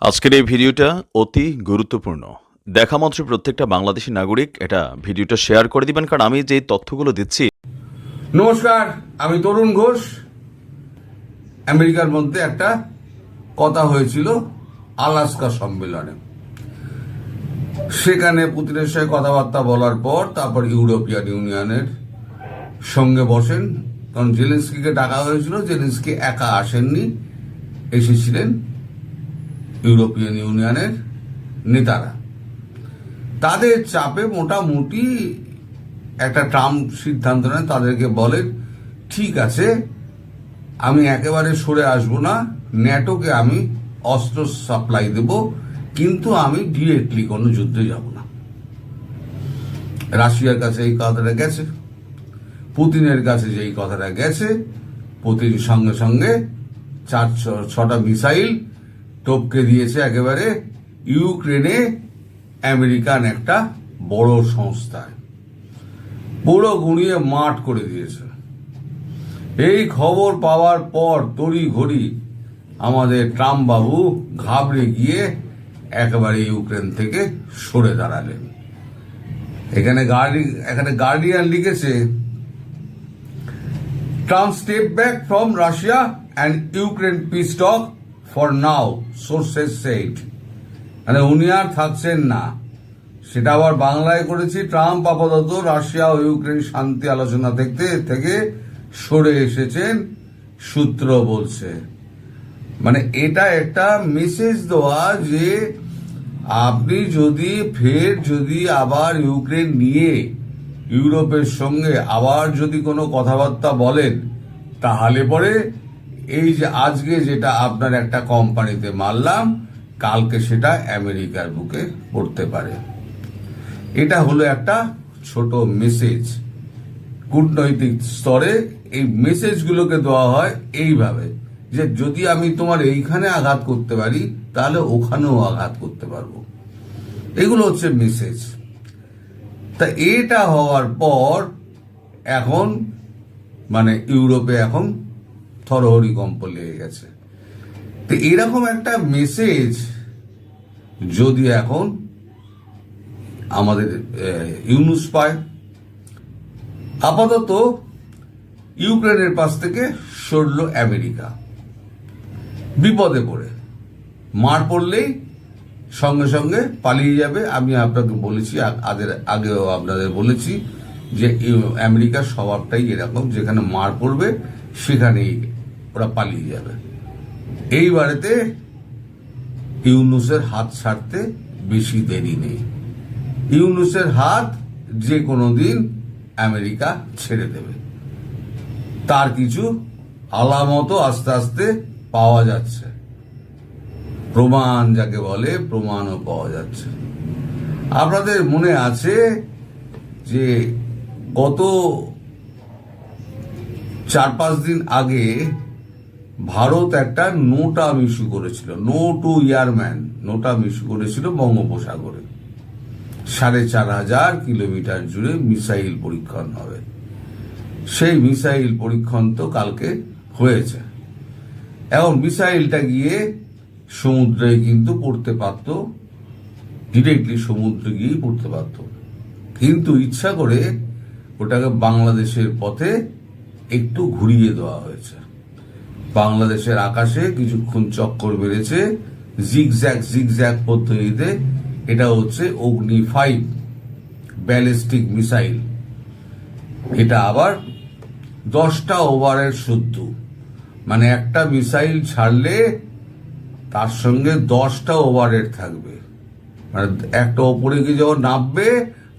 আজকের এই ভিডিওটা অতি গুরুত্বপূর্ণ। দেখা মাত্র প্রত্যেকটা বাংলাদেশী নাগরিক এটা ভিডিওটা শেয়ার করে দিবেন, কারণ আমি যে তথ্যগুলো দিচ্ছি। নমস্কার, আমি তরুণ ঘোষ। আমেরিকার মধ্যে একটা কথা হয়েছিল আলাস্কা সম্মেলনে। সেখানে পুতিনের সঙ্গে কথাবার্তা বলার পর তারপর ইউরোপিয়ান ইউনিয়নের সঙ্গে বসেন, কারণ জেলেনস্কিকে ডাকা হয়েছিল। জেলেনস্কি একা আসেননি, এসেছিলেন ইউরোপিয়ান ইউনিয়নের নেতারা। তাদের চাপে মোটামুটি একটা ট্রাম্প সিদ্ধান্ত নেন, তাদেরকে বলেন ঠিক আছে, আমি একেবারে সরে আসবো না, ন্যাটোকে আমি অস্ত্র সাপ্লাই দেব, কিন্তু আমি ডিরেক্টলি কোনো যুদ্ধে যাব না। রাশিয়ার কাছে এই কথাটা গেছে, পুতিনের কাছে যে এই কথাটা গেছে, পুতিন সঙ্গে সঙ্গে 4-6টা মিসাইল টপকে দিয়েছে একেবারে ইউক্রেনে আমেরিকান একটা বড় সংস্থায়, পুরো গুঁড়িয়ে মাঠ করে দিয়েছে। এই খবর পাওয়ার পর তড়ি ঘড়ি আমাদের ট্রাম্প বাবু ঘাবড়ে গিয়ে একেবারে ইউক্রেন থেকে সরে দাঁড়ালেন। এখানে গার্ডিয়ান লিখেছে, Trump step back from Russia and Ukraine peace talk for now, sources said. মানে উনি আর থাকছেন না। সেটা আবার বাংলায় করেছি, ট্রাম্প আপাতত রাশিয়া ও ইউক্রেন শান্তি আলোচনা থেকে সরে এসেছেন, সূত্র বলছে। মানে এটা একটা মেসেজ দেওয়া যে আপনি যদি আবার ইউক্রেন নিয়ে ইউরোপের সঙ্গে আবার যদি কোনো কথাবার্তা বলেন, তাহলে পরে এই যে আজকে যেটা আপনার একটা কোম্পানিতে মারলাম, কালকে সেটা আমেরিকার বুকে পড়তে পারে। এটা হলো একটা ছোট মেসেজ। কূটনৈতিক স্তরে এই মেসেজগুলোকে দেওয়া হয় এইভাবে, যে যদি আমি তোমার এইখানে আঘাত করতে পারি, তাহলে ওখানেও আঘাত করতে পারবো। এগুলো হচ্ছে মেসেজ। তা এটা হওয়ার পর এখন মানে ইউরোপে এখন থরহরি কম্প লেগে গেছে। তো এরকম একটা মেসেজ যদি এখন আমাদের ইউনুস পায়, আপাতত ইউক্রেনের পাশ থেকে সরল আমেরিকা, বিপদে পড়ে মার পড়লেই সঙ্গে সঙ্গে পালিয়ে যাবে। আমি আপনাকে বলেছি, আগেও আপনাদের বলেছি যে আমেরিকার স্বভাবটাই এরকম, যেখানে মার পড়বে সেখানেই ওরা পালিয়ে যাবে। এইবারেতে ইউনুসের হাত ছাড়তে বেশি দেরি নেই। ইউনুসের হাত যে কোনো দিন আমেরিকা ছেড়ে দেবে, তার কিছু আলামতও আস্তে আস্তে পাওয়া যাচ্ছে। প্রমাণ যাকে বলে, প্রমাণও পাওয়া যাচ্ছে। আপনাদের মনে আছে যে গত 4-5 দিন আগে ভারত একটা নোটাম ইস্যু করেছিল, নো টু ইয়ারম্যান নোটাম ইস্যু করেছিল বঙ্গোপসাগরে। 4,500 কিলোমিটার জুড়ে মিসাইল পরীক্ষণ হবে। সেই মিসাইল পরীক্ষণ তো কালকে হয়েছে। এখন মিসাইলটা গিয়ে সমুদ্রে কিন্তু পড়তে পারত, ডিরেক্টলি সমুদ্রে গিয়ে পড়তে পারত, কিন্তু ইচ্ছা করে ওটাকে বাংলাদেশের পথে একটু ঘুরিয়ে দেওয়া হয়েছে। বাংলাদেশের আকাশে কিছুক্ষণ চক্কর বেড়েছে জিগজ্যাগ পদ্ধতিতে। এটা হচ্ছে অগ্নি 5 ব্যালিস্টিক মিসাইল। এটা আবার 10টা ওভারের শুদ্ধ, মানে একটা মিসাইল ছাড়লে তার সঙ্গে 10টা ওভারের থাকবে। মানে একটা ওপরে গিয়ে যখন নামবে,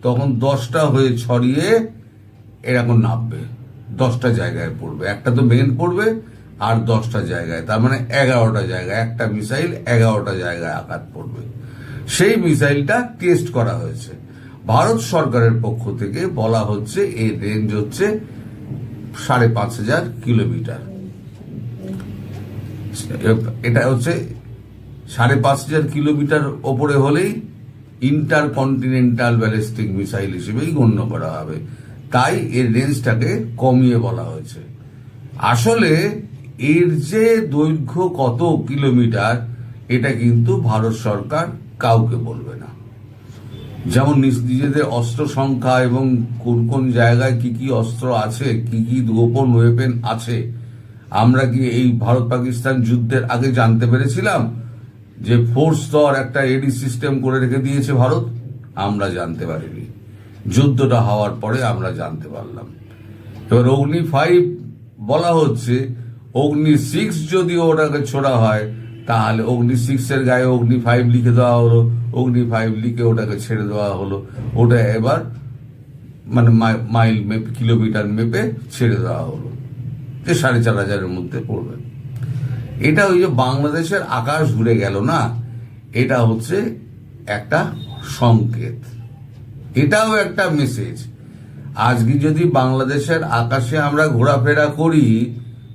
তখন 10টা হয়ে ছড়িয়ে এরকম নামবে, 10টা জায়গায় পড়বে। একটা তো মেন পড়বে আর 10টা জায়গায়, তার মানে 11টা জায়গায়, একটা মিসাইল 11টা জায়গায় আঘাত পড়বে। সেই মিসাইলটা টেস্ট করা হয়েছে। ভারত সরকারের পক্ষ থেকে বলা হচ্ছে এর রেঞ্জ হচ্ছে 5,500 কিলোমিটার। এটা হচ্ছে 5,500 কিলোমিটার ওপরে হলেই ইন্টারকন্টিনেন্টাল ব্যালিস্টিক মিসাইল হিসেবেই গণ্য করা হবে। তাই এর রেঞ্জটাকে কমিয়ে বলা হয়েছে। আসলে এর যে দৈর্ঘ্য কত কিলোমিটার, এটা কিন্তু ভারত সরকার কাউকে বলবে না। যেমন নিজেদের অস্ত্র সংখ্যা এবং কোন কোন জায়গায় কি কি অস্ত্র আছে, কি কি গোপন ওয়েপেন আছে, আমরা কি এই ভারত পাকিস্তান যুদ্ধের আগে জানতে পেরেছিলাম যে 4 স্তর একটা এডি সিস্টেম করে রেখে দিয়েছে ভারত? আমরা জানতে পারিনি। যুদ্ধটা হওয়ার পরে আমরা জানতে পারলাম। এবার অগ্নি 5 বলা হচ্ছে, অগ্নি 6 যদি ওটাকে ছোড়া হয় তাহলে অগ্নি 6 এর গায়ে অগ্নি 5 লিখে দেওয়া হলো, অগ্নি 5 লিখে ওটাকে ছেড়ে দেওয়া হলো। ওটা এবার মানে মাইল মেপে, কিলোমিটার মেপে ছেড়ে দেওয়া হলো, যে 4,500-এর মধ্যে পড়বে। এটা ওই যে বাংলাদেশের আকাশ ঘুরে গেল না, এটা হচ্ছে একটা সংকেত, এটাও একটা মেসেজ। আজকে যদি বাংলাদেশের আকাশে আমরা ঘোরাফেরা করি,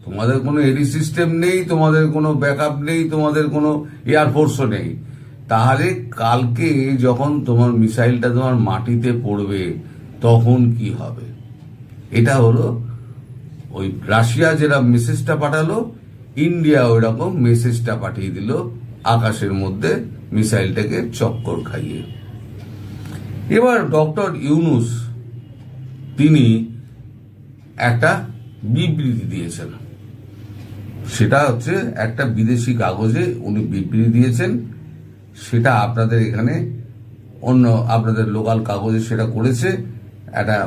তোমাদের কোনো এডি সিস্টেম নেই, তোমাদের কোনো ব্যাকআপ নেই, তোমাদের কোনো এয়ারফোর্সও নেই, তাহলে কালকে যখন তোমার মিসাইলটা তোমার মাটিতে পড়বে তখন কি হবে? এটা হলো ওই রাশিয়া যেরকম মেসেজটা পাঠালো, ইন্ডিয়া ওই রকম মেসেজটা পাঠিয়ে দিল আকাশের মধ্যে মিসাইলটাকে চক্কর খাইয়ে। এবার ডক্টর ইউনুস তিনি একটা বিবৃতি দিয়েছেন, সেটা হচ্ছে একটা বিদেশি কাগজে উনি বিবৃতি দিয়েছেন। সেটা আপনাদের এখানে অন্য আপনাদের লোকাল কাগজে সেটা করেছে। একটা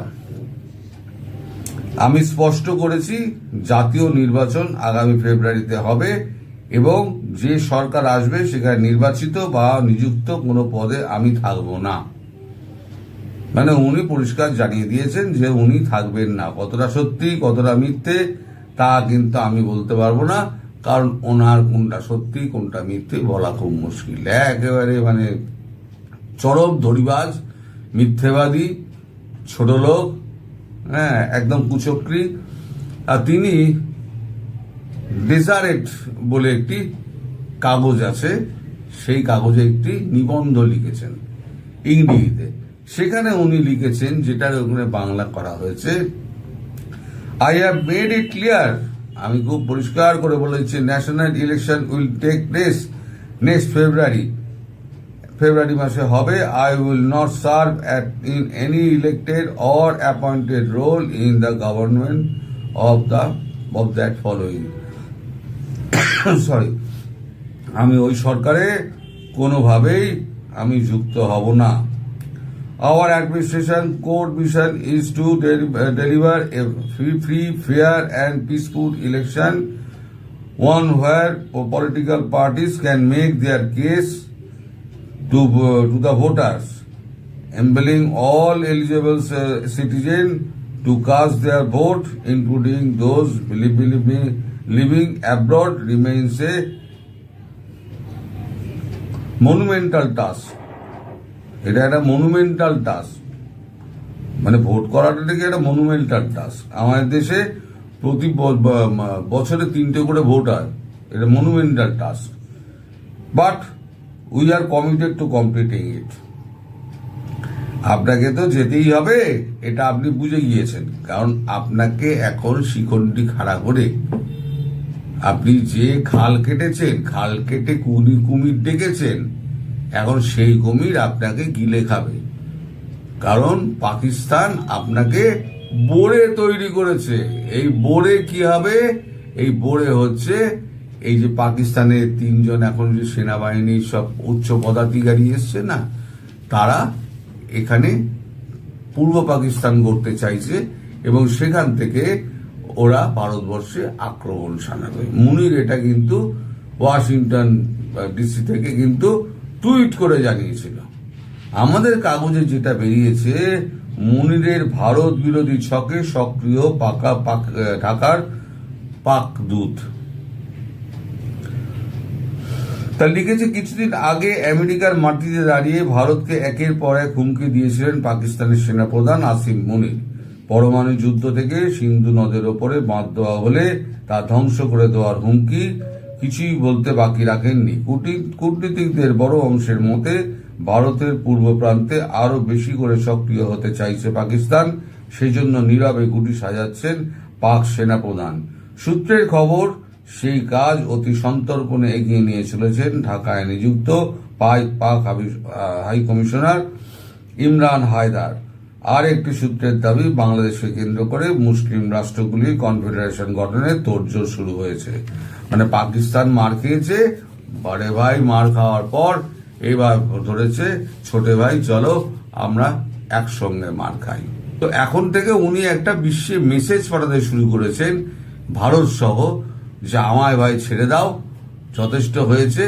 আমি স্পষ্ট করেছি, জাতীয় নির্বাচন আগামী ফেব্রুয়ারিতে হবে এবং যে সরকার আসবে সেখানে নির্বাচিত বা নিযুক্ত কোনো পদে আমি থাকব না। মানে উনি পরিষ্কার জানিয়ে দিয়েছেন যে উনি থাকবেন না। কতটা সত্যি কতটা মিথ্যে তা কিন্তু আমি বলতে পারবো না, কারণ ওনার কোনটা সত্যি কোনটা মিথ্যে বলা খুব মুশকিল। একেবারে মানে চরম ধরিবাজ, মিথ্যেবাদী, ছোট লোক, হ্যাঁ, একদম কুচক্রী। আর তিনি ডেজারেট বলে একটি কাগজ আছে, সেই কাগজে একটি নিবন্ধ লিখেছেন ইংরেজিতে। সেখানে উনি লিখেছেন, যেটার ওখানে বাংলা করা হয়েছে, I have made it clear, আমি খুব পরিষ্কার করে বলেছি, national election will take place next February মাসে হবে। I will not serve in any elected or appointed role in the government of that following sorry, আমি ওই সরকারে কোনোভাবেই আমি যুক্ত হব না। Our administration core mission is to deliver a free, fair and peaceful election, one where political parties can make their case to the voters, enabling all eligible citizens to cast their vote, including those living abroad, remains a monumental task. এটা একটা monumental task, মানে vote করাটাকে একটা monumental task. আমাদের দেশে প্রতি বছরে 3টে করে ভোট হয়, এটা monumental task, but we are committed to completing it. আপনাকে তো যেতেই হবে, এটা আপনি বুঝে গিয়েছেন, কারণ আপনাকে এখন শিখণ্ডি খাড়া করে আপনি যে খাল কেটেছেন, খাল কেটে কুমির ডেকেছেন, এখন সেই কুমির আপনাকে গিলে খাবে। কারণ পাকিস্তান আপনাকে বোড়ে তৈরি করেছে। এই বোড়ে কি হবে? এই বোড়ে হচ্ছে এই যে পাকিস্তানের 3জন এখন যে সেনাবাহিনীর সব উচ্চ পদাধিকারী এসছে না, তারা এখানে পূর্ব পাকিস্তান গড়তে চাইছে এবং সেখান থেকে ওরা ভারতবর্ষে আক্রমণ শানাবে। মুনির এটা কিন্তু ওয়াশিংটন ডিসি থেকে কিন্তু টুইট করে জানিয়েছিল। আমাদের কাগজে যেটা বেরিয়েছে, মুনিরের ভারত বিরোধী ছকে সক্রিয় ঢাকার পাক দূত। তা লিখেছে, কিছুদিন আগে আমেরিকার মাটিতে দাঁড়িয়ে ভারতকে একের পর এক হুমকি দিয়েছিলেন পাকিস্তানের সেনাপ্রধান আসিম মুনির। পরমাণু যুদ্ধ থেকে সিন্ধু নদের ওপরে বাঁধ দেওয়া হলে তা ধ্বংস করে দেওয়ার হুমকি কিছুই বলতে বাকি রাখেননি। কূটনীতিকদের বড় অংশের মতে ভারতের পূর্ব প্রান্তে আরো বেশি করে সক্রিয় হতে চাইছে পাকিস্তান, সেই জন্য নীরবে গুটি সাজাচ্ছেন পাক সেনাপ্রধান। সূত্রের খবর, সেই কাজ অতি সন্তর্পণে এগিয়ে নিয়ে চলেছেন ঢাকায় নিযুক্ত পাক হাই কমিশনার ইমরান হায়দার। আর একটি সূত্রের দাবি, বাংলাদেশকে কেন্দ্র করে মুসলিম রাষ্ট্রগুলির কনফেডারেশন গঠনের তোড়জোড় শুরু হয়েছে। মানে পাকিস্তান মার খেয়েছে, বড় ভাই মার খাওয়ার পর এবার ধরেছে ছোট ভাই চলো আমরা একসঙ্গে মার খাই। তো এখন থেকে উনি একটা বিশ্বে মেসেজ পাঠাতে শুরু করেছেন ভারত সহ, যে আমায় ভাই ছেড়ে দাও, যথেষ্ট হয়েছে,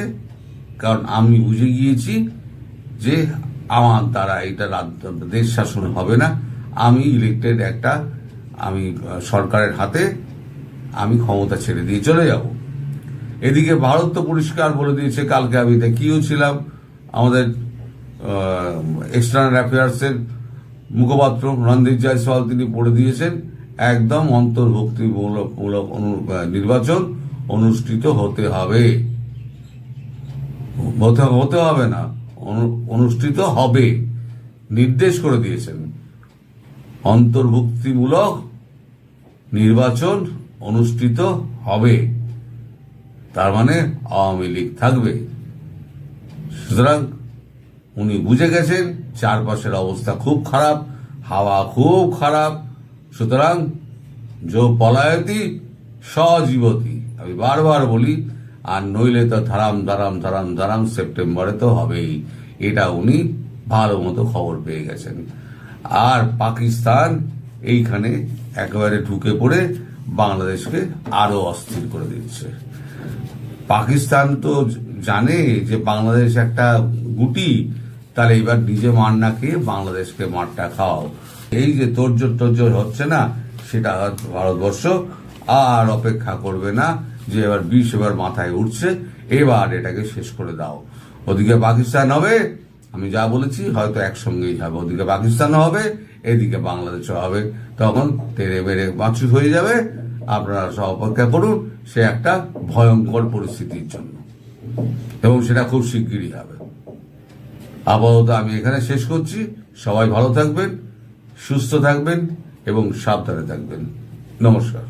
কারণ আমি বুঝে গিয়েছি যে আমার দ্বারা এটা দেশ শাসন হবে না। আমি ইলেক্টেড আমি সরকারের হাতে আমি ক্ষমতা ছেড়ে দিয়ে চলে যাব। এদিকে ভারত তো পরিষ্কার বলে দিয়েছে, কালকে আমি দেখিয়েও ছিলাম, আমাদের এক্সটার্নাল অ্যাফেয়ার্সের মুখপাত্র রণদীপ জয়সওয়াল তিনি বলে দিয়েছেন একদম অন্তর্ভুক্তিমূলক নির্বাচন অনুষ্ঠিত হতে হবে, হতে হবে না, অনুষ্ঠিত হবে, নির্দেশ করে দিয়েছেন। অন্তর্ভুক্তিমূলক নির্বাচন অনুষ্ঠিত হবে, তার মানে আওয়ামী লীগ থাকবে। সুতরাং উনি বুঝে গেছেন চারপাশের অবস্থা খুব খারাপ, হাওয়া খুব খারাপ। সুতরাং যো পলায়তি সজীবতি, আমি বারবার বলি, আর নইলে তো ধারাম সেপ্টেম্বরে তো হবেই। এটা উনি ভালো মতো খবর পেয়ে গেছেন। আর পাকিস্তান এইখানে একেবারে ঢুকে পড়ে বাংলাদেশকে আরো অস্থির করে দিচ্ছে। পাকিস্তান তো জানে যে বাংলাদেশ একটা গুটি, তাহলে এবার নিজে মার না খেয়ে বাংলাদেশকে মারটা খাওয়াও। এই যে তোড়জোড় হচ্ছে না, সেটা ভারতবর্ষ আর অপেক্ষা করবে না যে এবার বিষ এবার মাথায় উঠছে, এবার এটাকে শেষ করে দাও। ওদিকে পাকিস্তান হবে, আমি যা বলেছি হয়তো একসঙ্গেই হবে, ওদিকে পাকিস্তান হবে, এদিকে বাংলাদেশও হবে, তখন তেরে বেড়ে বাঁচুর হয়ে যাবে। আপনারা সব অপেক্ষা করুন সে একটা ভয়ঙ্কর পরিস্থিতির জন্য, এবং সেটা খুব শিগগিরই হবে। আপাতত আমি এখানে শেষ করছি। সবাই ভালো থাকবেন, সুস্থ থাকবেন এবং সাবধানে থাকবেন। নমস্কার।